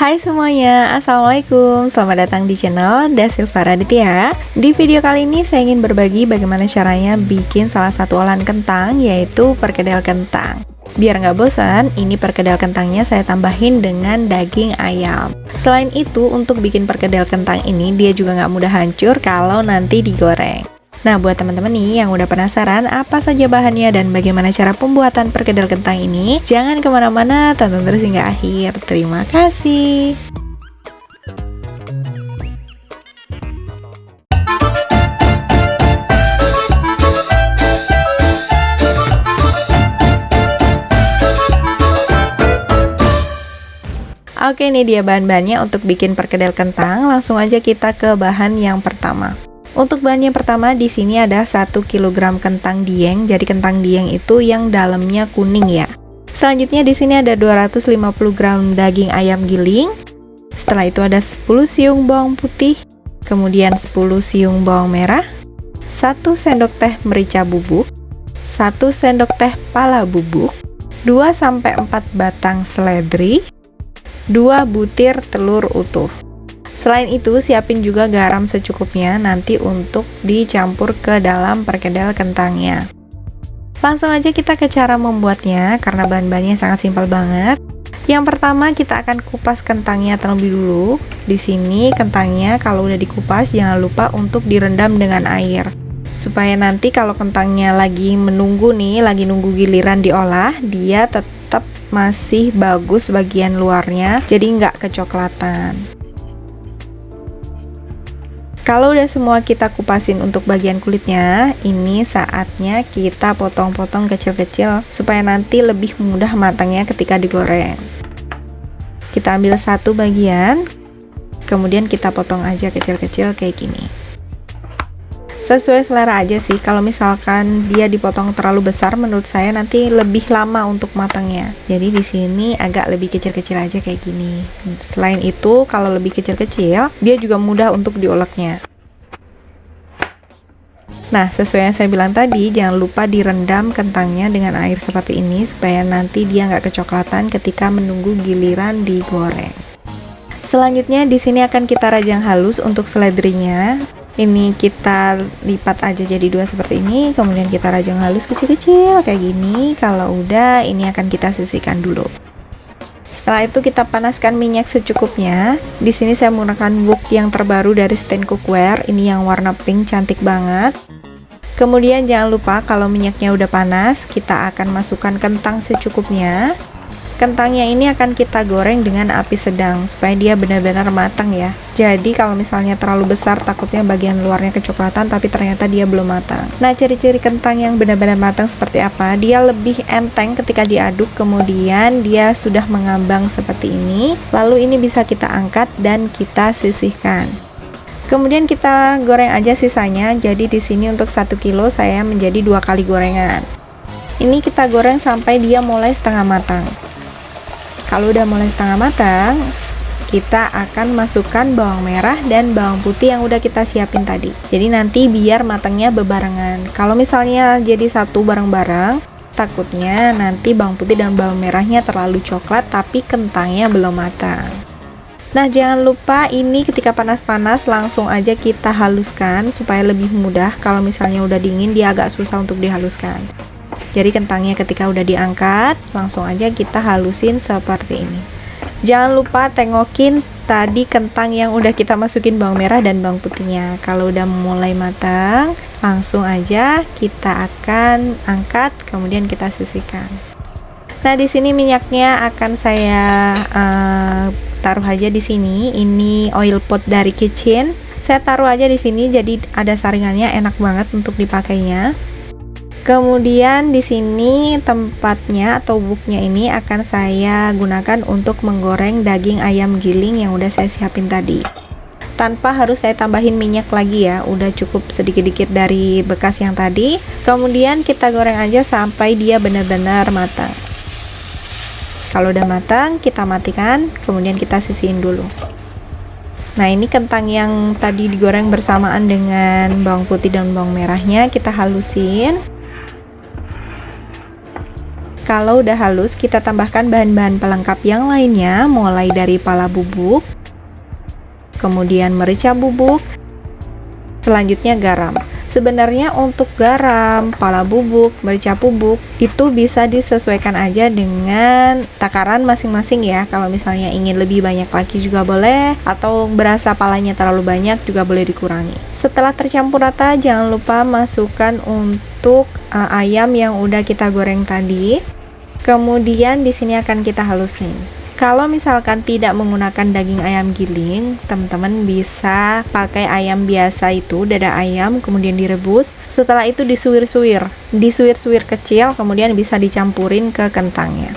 Hai semuanya, Assalamualaikum. Selamat datang di channel Dasilva Raditya. Di video kali ini saya ingin berbagi bagaimana caranya bikin salah satu olahan kentang, yaitu perkedel kentang. Biar nggak bosan, ini perkedel kentangnya saya tambahin dengan daging ayam. Selain itu, untuk bikin perkedel kentang ini, dia juga nggak mudah hancur kalau nanti digoreng. Nah, buat teman-teman nih yang udah penasaran apa saja bahannya dan bagaimana cara pembuatan perkedel kentang ini, jangan kemana-mana, tonton terus hingga akhir. Terima kasih. Oke, ini dia bahan-bahannya untuk bikin perkedel kentang. Langsung aja kita ke bahan yang pertama. Untuk bahan yang pertama di sini ada 1 kg kentang dieng. Jadi kentang dieng itu yang dalamnya kuning ya. Selanjutnya di sini ada 250 gram daging ayam giling. Setelah itu ada 10 siung bawang putih, kemudian 10 siung bawang merah, 1 sendok teh merica bubuk, 1 sendok teh pala bubuk, 2-4 batang seledri, 2 butir telur utuh. Selain itu, siapin juga garam secukupnya nanti untuk dicampur ke dalam perkedel kentangnya. Langsung aja kita ke cara membuatnya, karena bahan-bahannya sangat simpel banget. Yang pertama, kita akan kupas kentangnya terlebih dulu. Di sini kentangnya kalau udah dikupas, jangan lupa untuk direndam dengan air. Supaya nanti kalau kentangnya lagi menunggu nih, lagi nunggu giliran diolah, dia tetap masih bagus bagian luarnya, jadi nggak kecoklatan. Kalau udah semua kita kupasin untuk bagian kulitnya, ini saatnya kita potong-potong kecil-kecil supaya nanti lebih mudah matangnya ketika digoreng. Kita ambil satu bagian, kemudian kita potong aja kecil-kecil kayak gini. Sesuai selera aja sih, kalau misalkan dia dipotong terlalu besar, menurut saya nanti lebih lama untuk matangnya. Jadi di sini agak lebih kecil-kecil aja kayak gini. Selain itu, kalau lebih kecil-kecil, dia juga mudah untuk dioleknya. Nah, sesuai yang saya bilang tadi, jangan lupa direndam kentangnya dengan air seperti ini supaya nanti dia nggak kecoklatan ketika menunggu giliran digoreng. Selanjutnya di sini akan kita rajang halus untuk seledrinya. Ini kita lipat aja jadi dua seperti ini, kemudian kita rajang halus kecil-kecil kayak gini. Kalau udah, ini akan kita sisihkan dulu. Setelah itu kita panaskan minyak secukupnya. Di sini saya menggunakan wok yang terbaru dari Stain Cookware. Ini yang warna pink, cantik banget. Kemudian jangan lupa kalau minyaknya udah panas, kita akan masukkan kentang secukupnya. Kentangnya ini akan kita goreng dengan api sedang supaya dia benar-benar matang ya. Jadi kalau misalnya terlalu besar, takutnya bagian luarnya kecoklatan tapi ternyata dia belum matang. Nah, ciri-ciri kentang yang benar-benar matang seperti apa? Dia lebih enteng ketika diaduk, kemudian dia sudah mengambang seperti ini. Lalu ini bisa kita angkat dan kita sisihkan. Kemudian kita goreng aja sisanya. Jadi di sini untuk 1 kilo saya menjadi 2 kali gorengan. Ini kita goreng sampai dia mulai setengah matang. Kalau udah mulai setengah matang, kita akan masukkan bawang merah dan bawang putih yang udah kita siapin tadi. Jadi nanti biar matangnya bebarengan. Kalau misalnya jadi satu bareng-bareng, takutnya nanti bawang putih dan bawang merahnya terlalu coklat tapi kentangnya belum matang. Nah, jangan lupa ini ketika panas-panas langsung aja kita haluskan supaya lebih mudah. Kalau misalnya udah dingin, dia agak susah untuk dihaluskan. Jadi kentangnya ketika udah diangkat, langsung aja kita halusin seperti ini. Jangan lupa tengokin tadi kentang yang udah kita masukin bawang merah dan bawang putihnya. Kalau udah mulai matang, langsung aja kita akan angkat, kemudian kita sisihkan. Nah, di sini minyaknya akan saya taruh aja di sini. Ini oil pot dari Kitchen. Saya taruh aja di sini, jadi ada saringannya, enak banget untuk dipakainya. Kemudian di sini tempatnya atau woknya ini akan saya gunakan untuk menggoreng daging ayam giling yang udah saya siapin tadi. Tanpa harus saya tambahin minyak lagi ya, udah cukup sedikit-sedikit dari bekas yang tadi. Kemudian kita goreng aja sampai dia benar-benar matang. Kalau udah matang, kita matikan, kemudian kita sisihin dulu. Nah, ini kentang yang tadi digoreng bersamaan dengan bawang putih dan bawang merahnya kita halusin. Kalau udah halus, kita tambahkan bahan-bahan pelengkap yang lainnya, mulai dari pala bubuk, kemudian merica bubuk, selanjutnya garam. Sebenarnya untuk garam, pala bubuk, merica bubuk itu bisa disesuaikan aja dengan takaran masing-masing ya. Kalau misalnya ingin lebih banyak lagi juga boleh, atau berasa palanya terlalu banyak juga boleh dikurangi. Setelah tercampur rata, jangan lupa masukkan untuk ayam yang udah kita goreng tadi. Kemudian di sini akan kita halusin. Kalau misalkan tidak menggunakan daging ayam giling, teman-teman bisa pakai ayam biasa itu, dada ayam, kemudian direbus. Setelah itu disuir-suir kecil, kemudian bisa dicampurin ke kentangnya.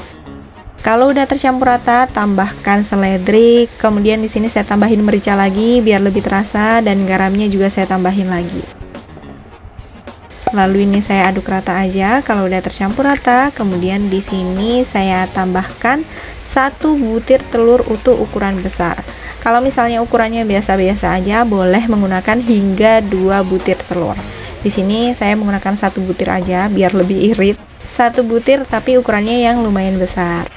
Kalau udah tercampur rata, tambahkan seledri. Kemudian di sini saya tambahin merica lagi biar lebih terasa, dan garamnya juga saya tambahin lagi. Lalu ini saya aduk rata aja. Kalau udah tercampur rata, kemudian di sini saya tambahkan 1 butir telur utuh ukuran besar. Kalau misalnya ukurannya biasa-biasa aja, boleh menggunakan hingga 2 butir telur. Di sini saya menggunakan 1 butir aja biar lebih irit. 1 butir tapi ukurannya yang lumayan besar.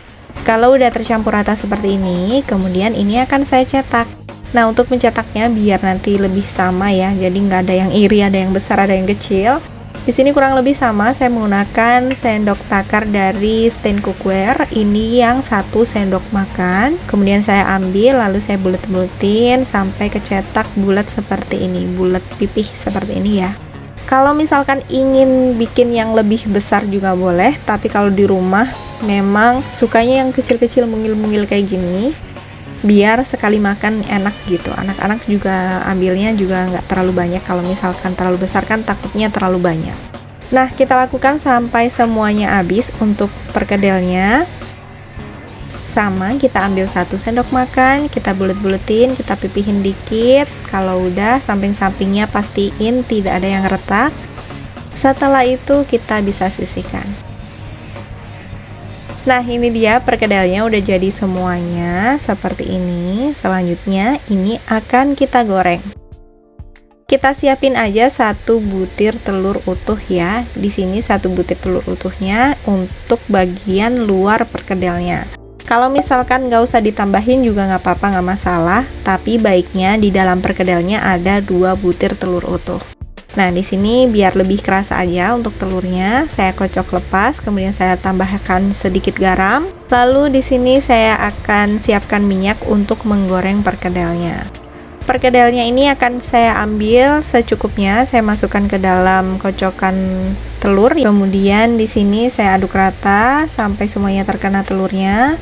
Kalau udah tercampur rata seperti ini, kemudian ini akan saya cetak. Nah, untuk mencetaknya biar nanti lebih sama ya, jadi nggak ada yang iri, ada yang besar, ada yang kecil. Di sini kurang lebih sama. Saya menggunakan sendok takar dari Stain Cookware. Ini yang 1 sendok makan. Kemudian saya ambil, lalu saya bulet-buletin sampai kecetak bulat seperti ini, bulat pipih seperti ini ya. Kalau misalkan ingin bikin yang lebih besar juga boleh, tapi kalau di rumah memang sukanya yang kecil-kecil, mungil-mungil kayak gini, biar sekali makan enak gitu. Anak-anak juga ambilnya juga nggak terlalu banyak. Kalau misalkan terlalu besar kan takutnya terlalu banyak. Nah, kita lakukan sampai semuanya habis. Untuk perkedelnya sama, kita ambil 1 sendok makan, kita bulet-buletin, kita pipihin dikit. Kalau udah, samping-sampingnya pastiin tidak ada yang retak. Setelah itu kita bisa sisihkan. Nah, ini dia perkedelnya udah jadi semuanya seperti ini. Selanjutnya ini akan kita goreng. Kita siapin aja 1 butir telur utuh ya. Di sini 1 butir telur utuhnya untuk bagian luar perkedelnya. Kalau misalkan nggak usah ditambahin juga nggak apa-apa, nggak masalah. Tapi baiknya di dalam perkedelnya ada 2 butir telur utuh. Nah, di sini biar lebih kerasa aja untuk telurnya, saya kocok lepas, kemudian saya tambahkan sedikit garam. Lalu di sini saya akan siapkan minyak untuk menggoreng perkedelnya. Perkedelnya ini akan saya ambil secukupnya, saya masukkan ke dalam kocokan telur. Kemudian di sini saya aduk rata sampai semuanya terkena telurnya.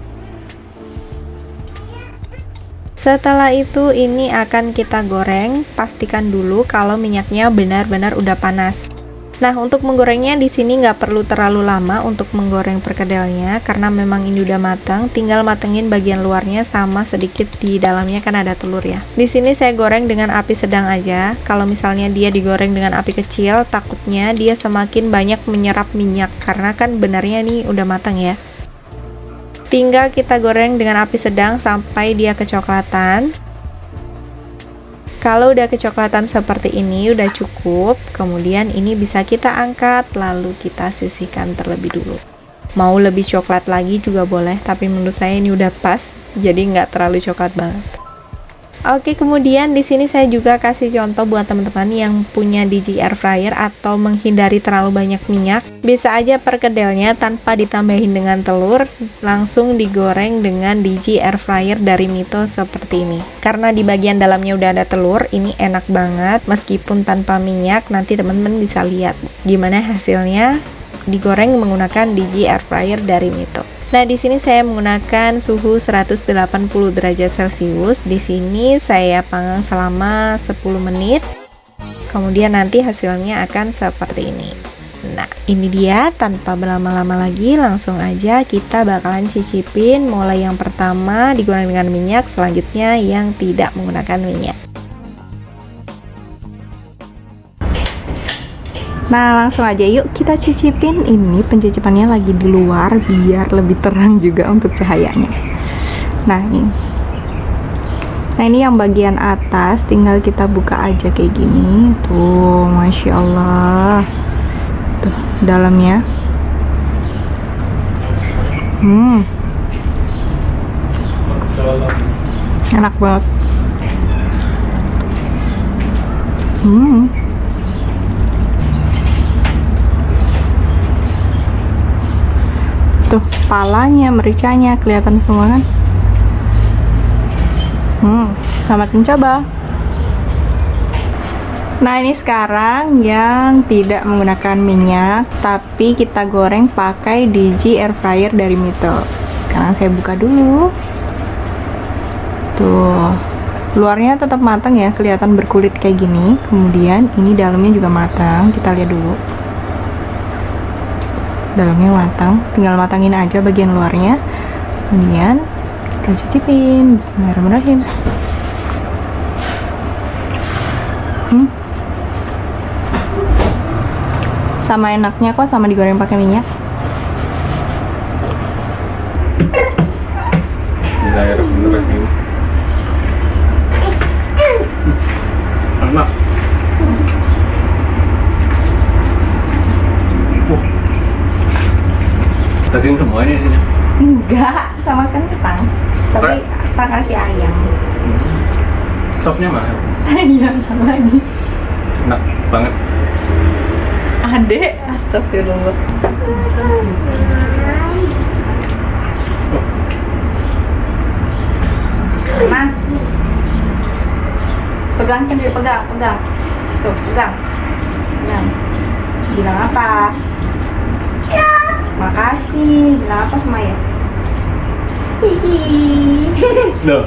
Setelah itu ini akan kita goreng. Pastikan dulu kalau minyaknya benar-benar udah panas. Nah, untuk menggorengnya di sini nggak perlu terlalu lama untuk menggoreng perkedelnya karena memang ini udah matang. Tinggal matengin bagian luarnya sama sedikit di dalamnya kan ada telur ya. Di sini saya goreng dengan api sedang aja. Kalau misalnya dia digoreng dengan api kecil, takutnya dia semakin banyak menyerap minyak karena kan benarnya nih udah matang ya. Tinggal kita goreng dengan api sedang sampai dia kecoklatan. Kalau udah kecoklatan seperti ini udah cukup. Kemudian ini bisa kita angkat, lalu kita sisihkan terlebih dulu. Mau lebih coklat lagi juga boleh, tapi menurut saya ini udah pas, jadi nggak terlalu coklat banget. Oke, kemudian di sini saya juga kasih contoh buat teman-teman yang punya DG air fryer atau menghindari terlalu banyak minyak. Bisa aja perkedelnya tanpa ditambahin dengan telur, langsung digoreng dengan DG air fryer dari Mito seperti ini. Karena di bagian dalamnya udah ada telur, ini enak banget meskipun tanpa minyak. Nanti teman-teman bisa lihat gimana hasilnya digoreng menggunakan DG air fryer dari Mito. Nah, di sini saya menggunakan suhu 180 derajat Celcius. Di sini saya panggang selama 10 menit. Kemudian nanti hasilnya akan seperti ini. Nah, ini dia, tanpa berlama-lama lagi langsung aja kita bakalan cicipin. Mulai yang pertama digoreng dengan minyak, selanjutnya yang tidak menggunakan minyak. Nah, langsung aja yuk kita cicipin. Ini pencicipannya lagi di luar biar lebih terang juga untuk cahayanya. Nah, ini yang bagian atas tinggal kita buka aja kayak gini. Tuh, Masya Allah. Tuh, dalamnya. Enak banget. Tuh, palanya, mericanya kelihatan semua kan? Selamat mencoba. Nah, ini sekarang yang tidak menggunakan minyak, tapi kita goreng pakai Digi air fryer dari Mito. Sekarang saya buka dulu. Tuh, luarnya tetap matang ya, kelihatan berkulit kayak gini. Kemudian ini dalamnya juga matang. Kita lihat dulu. Dalamnya matang, tinggal matangin aja bagian luarnya. Kemudian kita cicipin. Bismillahirrahmanirrahim. Sama enaknya kok, sama digoreng pakai minyak. Bismillahirrahmanirrahim. Enak. Daging semua ini sih. Enggak, sama kentang. Tapi kita kasih ayam. Sopnya mana? Ayam lagi. Enak banget. Adek, astagfirullah. Mas, pegang sendiri, pegang. Tuh, pegang. Bilang apa? Makasih. Bilang apa sama ya? Cici. Loh.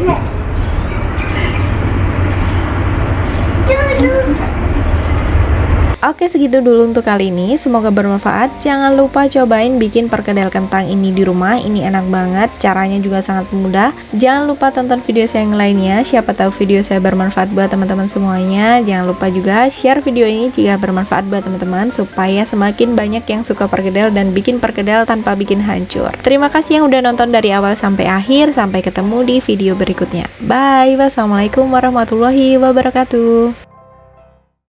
Oke, segitu dulu untuk kali ini. Semoga bermanfaat. Jangan lupa cobain bikin perkedel kentang ini di rumah. Ini enak banget. Caranya juga sangat mudah. Jangan lupa tonton video saya yang lainnya. Siapa tahu video saya bermanfaat buat teman-teman semuanya. Jangan lupa juga share video ini jika bermanfaat buat teman-teman, supaya semakin banyak yang suka perkedel dan bikin perkedel tanpa bikin hancur. Terima kasih yang udah nonton dari awal sampai akhir. Sampai ketemu di video berikutnya. Bye. Wassalamualaikum warahmatullahi wabarakatuh.